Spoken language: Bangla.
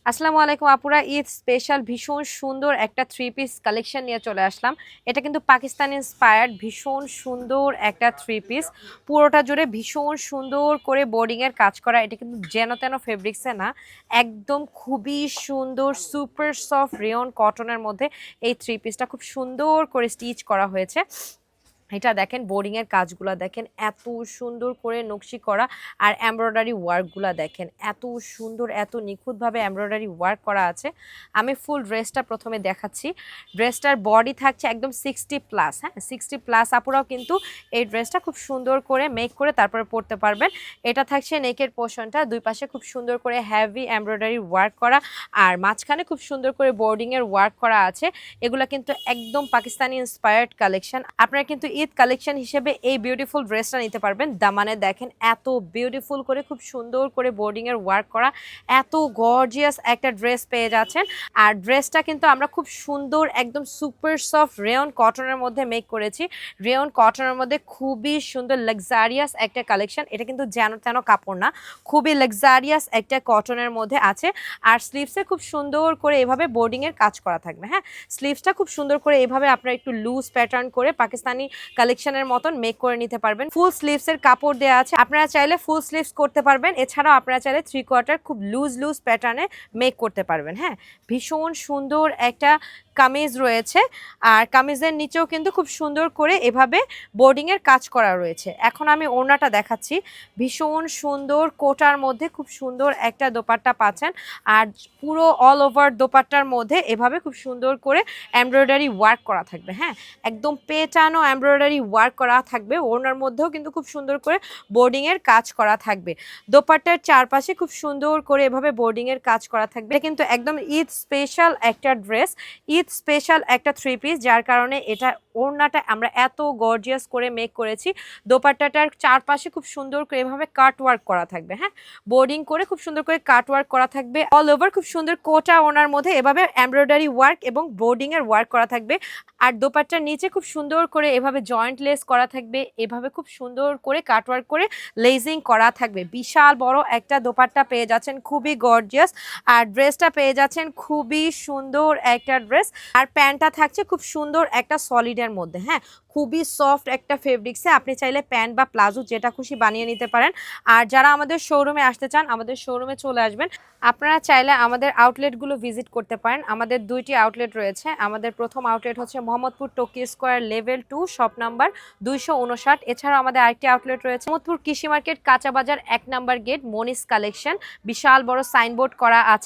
আসসালামু আলাইকুম আপুরা, ঈদ স্পেশাল ভীষণ সুন্দর একটা থ্রি পিস কালেকশন নিয়ে চলে আসলাম। এটা কিন্তু পাকিস্তান ইন্সপায়ার্ড ভীষণ সুন্দর একটা থ্রি পিস, পুরোটা জুড়ে ভীষণ সুন্দর করে বোর্ডিং এর কাজ করা। এটা কিন্তু যেন তেন ফেব্রিক্সে না, একদম খুবই সুন্দর সুপার সফট রেয়ন কটনের মধ্যে এই থ্রি পিসটা খুব সুন্দর করে স্টিচ করা হয়েছে। এটা দেখেন বোর্ডিং এর কাজগুলো দেখেন, এত সুন্দর করে নকশি করা। আর এমব্রয়ডারি ওয়ার্কগুলো দেখেন, এত সুন্দর এত নিখুঁতভাবে এমব্রয়ডারি ওয়ার্ক করা আছে। আমি ফুল ড্রেসটা প্রথমে দেখাচ্ছি। ড্রেসটার বডি থাকছে একদম 60+, হ্যাঁ 60+। আপুরাও কিন্তু এই ড্রেসটা খুব সুন্দর করে মেক করে তারপরে পরতে পারবেন। এটা থাকছে নেকের পোর্শনটা, দুই পাশে খুব সুন্দর করে হেভি এমব্রয়ডারি ওয়ার্ক করা, আর মাঝখানে খুব সুন্দর করে বোর্ডিং এর ওয়ার্ক করা আছে। এগুলা কিন্তু একদম পাকিস্তানি ইন্সপায়ার্ড কালেকশন। আপনারা কিন্তু ঈদ কালেকশন হিসেবে এই বিউটিফুল ড্রেসটা নিতে পারবেন। দামানে দেখেন এত বিউটিফুল করে খুব সুন্দর করে বোর্ডিং এর ওয়ার্ক করা, এত গর্জিয়াস একটা ড্রেস পেয়ে যাচ্ছেন। আর ড্রেসটা কিন্তু আমরা খুব সুন্দর একদম সুপার সফট রেয়ন কটনের মধ্যে মেক করেছি। রেয়ন কটনের মধ্যে খুবই সুন্দর লাক্সারিয়াস একটা কালেকশন। এটা কিন্তু যেন তেন কাপড় না, খুবই লাক্সারিয়াস একটা কটনের মধ্যে আছে। আর স্লিভসে খুব সুন্দর করে এভাবে বোর্ডিং এর কাজ করা থাকবে। হ্যাঁ, স্লিভসটা খুব সুন্দর করে এভাবে আপনারা একটু লুজ প্যাটার্ন করে পাকিস্তানি কালেকশনের মতন মেক করে নিতে পারবেন। ফুল স্লিভস এর কাপড় দেওয়া আছে, আপনারা চাইলে ফুল স্লিভস করতে পারবেন। এছাড়াও আপনারা চাইলে 3/4 খুব লুজ লুজ প্যাটার্নে মেক করতে পারবেন। হ্যাঁ, ভীষণ সুন্দর একটা কামিজ রয়েছে। আর কামিজের নিচেও কিন্তু খুব সুন্দর করে এভাবে বোর্ডিং এর কাজ করা রয়েছে। এখন আমি ওড়নাটা দেখাচ্ছি। ভীষণ সুন্দর কোটার মধ্যে খুব সুন্দর একটা দোপাট্টা পাচ্ছেন। আর পুরো অল ওভার দোপাট্টার মধ্যে এভাবে খুব সুন্দর করে এমব্রয়ডারি ওয়ার্ক করা থাকবে। হ্যাঁ, একদম পেটানো এমব্রয়ডারি ওয়ার্ক করা থাকবে। ওড়নার মধ্যেও কিন্তু খুব সুন্দর করে বোর্ডিং এর কাজ করা থাকবে। দোপাট্টার চারপাশে খুব সুন্দর করে এভাবে বোর্ডিং এর কাজ করা থাকবে। এটা কিন্তু একদম ঈদ স্পেশাল একটা ড্রেস, ঈদ স্পেশাল একটা থ্রি পিস, যার কারণে এটা ওড়নাটা আমরা এত গর্জিয়াস করে মেক করেছি। দোপাট্টাটার চারপাশে খুব সুন্দর করে এভাবে কাট ওয়ার্ক করা থাকবে। হ্যাঁ, বোর্ডিং করে খুব সুন্দর করে কাট ওয়ার্ক করা থাকবে। অল ওভার খুব সুন্দর কোটা ওনার মধ্যে এভাবে এমব্রয়ডারি ওয়ার্ক এবং বোর্ডিং এর ওয়ার্ক করা থাকবে। আর দোপাট্টার নিচে খুব সুন্দর করে এভাবে জয়েন্ট লেস করা থাকবে, এভাবে খুব সুন্দর করে কাট ওয়ার্ক করে লেজিং করা থাকবে। বিশাল বড় একটা দোপাট্টা পেয়ে যাচ্ছেন, খুবই গর্জিয়াস। আর ড্রেসটা পেয়ে যাচ্ছেন খুবই সুন্দর একটা ড্রেস। আর প্যান্টটা থাকছে খুব সুন্দর একটা সলিডের মধ্যে। হ্যাঁ, খুবই সফট একটা ফেব্রিক্সে, আপনি চাইলে প্যান্ট বা প্লাজো যেটা খুশি বানিয়ে নিতে পারেন। আর যারা আমাদের শোরুমে আসতে চান, আমাদের শোরুমে চলে আসবেন। আপনারা চাইলে আমাদের আউটলেটগুলো ভিজিট করতে পারেন। আমাদের 2টি আউটলেট রয়েছে। আমাদের প্রথম আউটলেট হচ্ছে Mohammadpur Tokyo square level 2 shop number 259। এছাড়াও আমাদের আরেকটি আউটলেট রয়েছে মোহাম্মদপুর কৃষি মার্কেট কাঁচা বাজার 1 নাম্বার গেট মনিস কালেকশন। বিশাল বড় সাইনবোর্ড করা আছে।